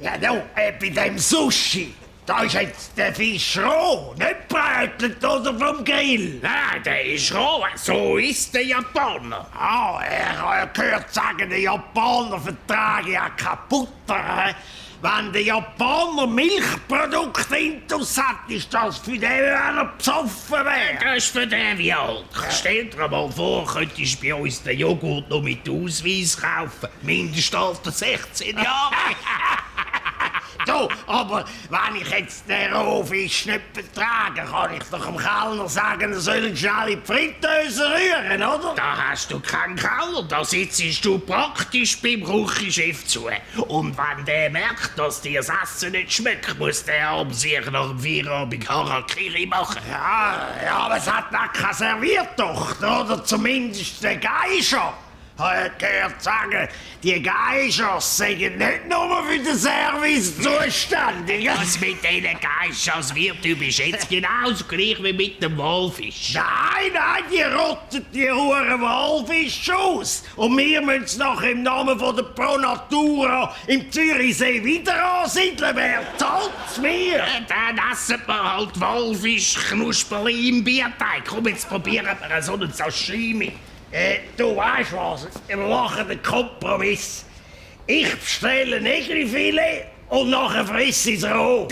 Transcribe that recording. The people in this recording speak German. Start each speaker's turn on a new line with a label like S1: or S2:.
S1: Ja, no, bei dem Sushi, da ist jetzt der Fisch roh, nicht brätelt oder vom Grill.
S2: Nein, der ist roh. So ist der Japaner.
S1: Ah, ich habe gehört sagen, der Japaner vertragen ja keine Butter. Wenn der Japaner Milchprodukte intus hat, ist das für den, wenn er besoffen wäre.
S2: Das ist für den wie alt. Stell dir mal vor, könntest bei uns den Joghurt noch mit Ausweis kaufen. Mindestalter 16 Jahre.
S1: Du, aber wenn ich jetzt den Rohfisch nicht vertrage, kann ich doch dem Kellner sagen, er soll ihn schnell in die Fritteuse rühren, oder?
S2: Da hast du keinen Keller, da sitzt du praktisch beim Küchenchef zu. Und wenn der merkt, dass dir das Essen nicht schmeckt, muss der um sich nach dem Feierabend Harakiri machen.
S1: Ja, aber es hat noch keine Serviertochter, oder zumindest der Geischer. Ich habe gehört sagen, die Geishers seien nicht nur für den Service zuständig.
S2: Was mit diesen Geishers wird, du bist jetzt genauso gleich wie mit dem Walfisch.
S1: Nein, die rotten die Huren Walfisch aus. Und wir müssen es noch im Namen von der Pro Natura im Zürichsee wieder ansiedeln. Wer zahlt's mir?
S2: Dann essen wir halt Walfisch-Knusperli im Bierteig. Komm, jetzt probieren wir so einen Sashimi.
S1: Du weißt was, wir machen einen Kompromiss. Ich bestelle Negerfilet und nachher friss ich es roh.